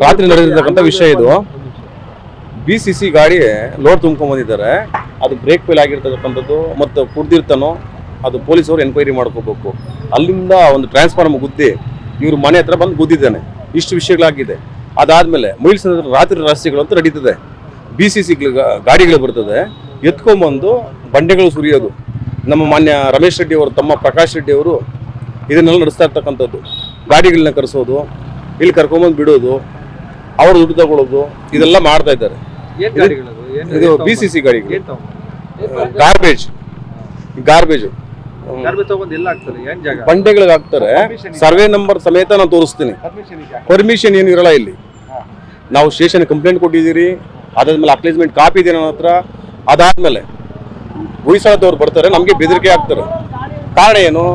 ರಾತ್ರಿ ನಡೆದಿರ್ತಕ್ಕಂಥ ವಿಷಯ ಇದು. BCC ಗಾಡಿ ಲೋಡ್ ತುಂಬ್ಕೊಂಡ್ ಬಂದಿದ್ದಾರೆ. ಅದು ಬ್ರೇಕ್ ಫೇಲ್ ಆಗಿರ್ತಕ್ಕಂಥದ್ದು ಮತ್ತು ಕುಡ್ದಿರ್ತಾನೋ ಅದು ಪೊಲೀಸರು ಎನ್ಕ್ವೈರಿ ಮಾಡ್ಕೋಬೇಕು. ಅಲ್ಲಿಂದ ಒಂದು ಟ್ರಾನ್ಸ್ಫಾರ್ಮ್ ಗುದ್ದಿ ಇವ್ರ ಮನೆ ಹತ್ರ ಬಂದು ಗುದ್ದಿದ್ದಾನೆ. ಇಷ್ಟು ವಿಷಯಗಳಾಗಿದೆ. ಅದಾದ್ಮೇಲೆ ಮೈಲ್ಸ್ ರಾತ್ರಿ ರಸ್ತೆಗಳು ಅಂತ ನಡೀತದೆ. BCC ಗಾಡಿಗಳು ಬರ್ತದೆ, ಎತ್ಕೊಂಡ್ಬಂದು ಬಂಡೆಗಳು ಸುರಿಯೋದು. ನಮ್ಮ ಮಾನ್ಯ ರಮೇಶ್ ರೆಡ್ಡಿ ಅವರು ತಮ್ಮ ಪ್ರಕಾಶ್ ರೆಡ್ಡಿ ಅವರು ಇದನ್ನೆಲ್ಲ ನಡೆಸ್ತಾ ಇರ್ತಕ್ಕಂಥದ್ದು. ಗಾಡಿಗಳನ್ನ ಕರೆಸೋದು, ಇಲ್ಲಿ ಕರ್ಕೊಂಬಂದು ಬಿಡೋದು, ಅವ್ರು ದುಡ್ಡು ತಗೊಳ್ಳೋದು, ಇದೆಲ್ಲ ಮಾಡ್ತಾ ಇದ್ದಾರೆ. ಇದು BCC ಗಾಡಿಗಳು ಗಾರ್ಬೇಜ್ ಬಂಡೆಗಳಿಗೆ ಹಾಕ್ತಾರೆ. ಸರ್ವೆ ನಂಬರ್ ಸಮೇತ ನಾನು ತೋರಿಸ್ತೀನಿ. ಪರ್ಮಿಷನ್ ಏನು ಇರಲ್ಲ ಇಲ್ಲಿ. ನಾವು ಸ್ಟೇಷನ್ ಕಂಪ್ಲೇಂಟ್ ಕೊಟ್ಟಿದ್ದೀರಿ. ಅದಾದ್ಮೇಲೆ ಅಕ್ಲೇಜ್ಮೆಂಟ್ ಕಾಪಿ ಇದೆ ನನ್ನ ಹತ್ರ. ಅದಾದ್ಮೇಲೆ ಹೊಯ್ಸಳದವ್ರು ಬರ್ತಾರೆ, ನಮಗೆ ಬೆದರಿಕೆ ಹಾಕ್ತಾರೆ. ಕಾರಣ ಏನು?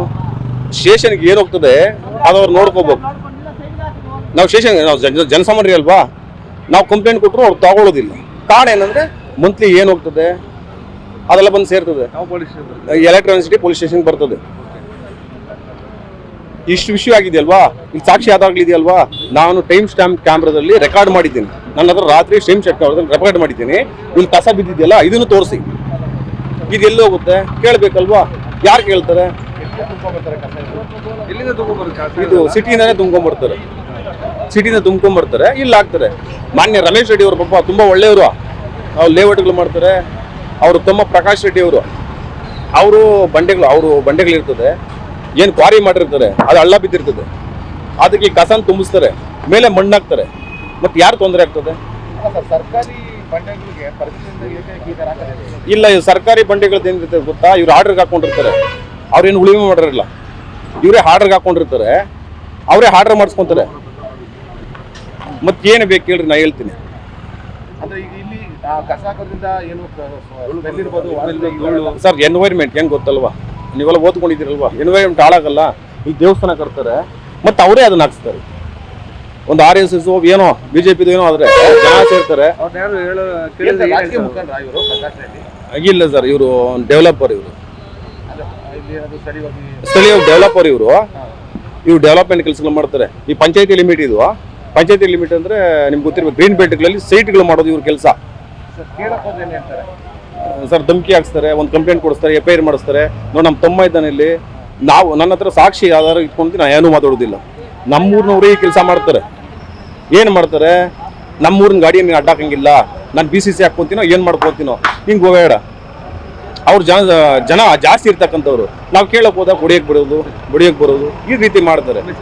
ಸ್ಟೇಷನ್ಗೆ ಏನು ಹೋಗ್ತದೆ ಅದು ಅವ್ರು ನೋಡ್ಕೋಬೇಕು. ನಾವು ಸ್ಟೇಷನ್ ನಾವು ಜನಸಾಮಾನ್ಯ ಅಲ್ವಾ, ನಾವು ಕಂಪ್ಲೇಂಟ್ ಕೊಟ್ಟರು ಅವ್ರು ತಗೊಳ್ಳೋದಿಲ್ಲ. ಕಾರಣ ಏನಂದ್ರೆ ಮಂತ್ಲಿ ಏನು ಹೋಗ್ತದೆ ಅದೆಲ್ಲ ಬಂದು ಸೇರ್ತದೆ. ಎಲೆಕ್ಟ್ರಾನಿಕ್ ಸಿಟಿ ಪೊಲೀಸ್ ಸ್ಟೇಷನ್ ಬರ್ತದೆ. ಇಷ್ಟು ವಿಷಯ ಆಗಿದೆಯಲ್ವಾ, ಇಲ್ಲಿ ಸಾಕ್ಷಿ ಆದಾಗ್ಲಿದೆಯಲ್ವಾ. ನಾನು ಟೈಮ್ ಸ್ಟ್ಯಾಂಪ್ ಕ್ಯಾಮ್ರಾದಲ್ಲಿ ರೆಕಾರ್ಡ್ ಮಾಡಿದ್ದೀನಿ. ನನ್ನ ಹತ್ರ ರಾತ್ರಿ ಟೈಮ್ ಸ್ಟ್ಯಾಂಪ್ ಕ್ಯಾಮ್ರಾದಲ್ಲಿ ರೆಕಾರ್ಡ್ ಮಾಡಿದ್ದೀನಿ. ಇಲ್ಲಿ ಕಸ ಬಿದ್ದಿದೆಯಲ್ಲ ಇದನ್ನು ತೋರಿಸಿ. ಇದು ಎಲ್ಲಿ ಹೋಗುತ್ತೆ ಕೇಳಬೇಕಲ್ವಾ? ಯಾರು ಕೇಳ್ತಾರೆ? ಇದು ಸಿಟಿಯಿಂದಾನೇ ತುಂಬ್ಕೊಂಡ್ಬರ್ತಾರೆ. ಇಲ್ಲಿ ಹಾಕ್ತಾರೆ. ಮಾನ್ಯ ರಮೇಶ್ ರೆಡ್ಡಿ ಅವರು ಪಾಪ ತುಂಬಾ ಒಳ್ಳೆಯವರು. ಅವ್ರು ಲೇಔಟ್ಗಳು ಮಾಡ್ತಾರೆ. ಅವರು ತಮ್ಮ ಪ್ರಕಾಶ್ ರೆಡ್ಡಿ ಅವರು ಬಂಡೆಗಳಿರ್ತದೆ, ಏನು ಕ್ವಾರಿ ಮಾಡಿರ್ತಾರೆ, ಅದು ಹಳ್ಳ ಬಿದ್ದಿರ್ತದೆ. ಅದಕ್ಕೆ ಕಸನ ತುಂಬಿಸ್ತಾರೆ, ಮೇಲೆ ಮಣ್ಣು ಹಾಕ್ತಾರೆ. ಮತ್ತೆ ಯಾರು ತೊಂದರೆ ಆಗ್ತದೆ? ಇಲ್ಲ, ಇವು ಸರ್ಕಾರಿ ಬಂಡೆಗಳದ್ದು ಏನಿರ್ತದೆ ಗೊತ್ತಾ? ಇವ್ರು ಆರ್ಡರ್ಗೆ ಹಾಕೊಂಡಿರ್ತಾರೆ. ಅವ್ರೇನು ಉಳಿಮೆ ಮಾಡಿರಲ್ಲ. ಇವರೇ ಆರ್ಡರ್ಗೆ ಹಾಕೊಂಡಿರ್ತಾರೆ, ಅವರೇ ಆರ್ಡರ್ ಮಾಡಿಸ್ಕೊಂತಾರೆ. ಮತ್ತೇನು ಬೇಕು ಹೇಳ್ರಿ, ನಾ ಹೇಳ್ತೀನಿ. ಸರ್, ಎನ್ವೈರ್ಮೆಂಟ್ ಹೆಂಗೆ ಗೊತ್ತಲ್ವಾ? ನೀವೆಲ್ಲ ಓದ್ಕೊಂಡಿದ್ದೀರಲ್ವಾ? ಎನ್ವೈರ್ಮೆಂಟ್ ಹಾಳಾಗಲ್ಲ. ಇಲ್ಲಿ ದೇವಸ್ಥಾನ ಕಟ್ತಾರೆ, ಮತ್ತೆ ಅವರೇ ಅದನ್ನ ಹಾಕ್ಸ್ತಾರೆ. ಒಂದು RSS ಏನೋ BJP ಏನೋ ಆದ್ರೆ ಜನ ಸೇರ್ತಾರೆ. ಇಲ್ಲ ಸರ್, ಇವರು ಡೆವಲಪರ್. ಸ್ಥಳೀಯ ಡೆವಲಪರ್. ಇವರು ಡೆವಲಪ್ಮೆಂಟ್ ಕೆಲಸಗಳು ಮಾಡ್ತಾರೆ. ಈ ಪಂಚಾಯತಿ ಲಿಮಿಟ್ ಇದು. ಪಂಚಾಯತಿ ಲಿಮಿಟ್ ಅಂದ್ರೆ ನಿಮ್ಗೆ ಗೊತ್ತಿರ್ಬೇಕು, ಗ್ರೀನ್ ಬೆಲ್ಟ್ಗಳಲ್ಲಿ ಸೈಟ್ಗಳು ಮಾಡೋದು ಇವ್ರ ಕೆಲಸ. ಸರ್, ಧಮಕಿ ಹಾಕ್ಸ್ತಾರೆ, ಒಂದು ಕಂಪ್ಲೇಂಟ್ ಕೊಡಿಸ್ತಾರೆ, FIR ಮಾಡಿಸ್ತಾರೆ. ನೋಡಿ, ನಮ್ಮ ತಮ್ಮ ಇದ್ದಾನೆ ಇಲ್ಲಿ. ನನ್ನ ಹತ್ರ ಸಾಕ್ಷಿ ಆಧಾರ ಇಟ್ಕೊಂಡು ನಾನು ಏನೂ ಮಾತಾಡೋದಿಲ್ಲ. ನಮ್ಮೂರಿನವರೇ ಈ ಕೆಲಸ ಮಾಡ್ತಾರೆ. ಏನು ಮಾಡ್ತಾರೆ? ನಮ್ಮೂರಿನ ಗಾಡಿಯನ್ನು ಅಡ್ಡಾಕಂಗಿಲ್ಲ, ನಾನು BCC ಹಾಕ್ಕೊಂತೀನೋ ಏನು ಮಾಡ್ಕೊತೀನೋ, ಹಿಂಗೆ ಹೋಗಬೇಡ. ಅವ್ರು ಜನ ಜಾಸ್ತಿ ಇರ್ತಕ್ಕಂಥವ್ರು. ನಾವು ಕೇಳಕ್ ಹೋದಾಗ ಹೊಡಿಯಕ್ಕೆ ಬರೋದು ಈ ರೀತಿ ಮಾಡ್ತಾರೆ.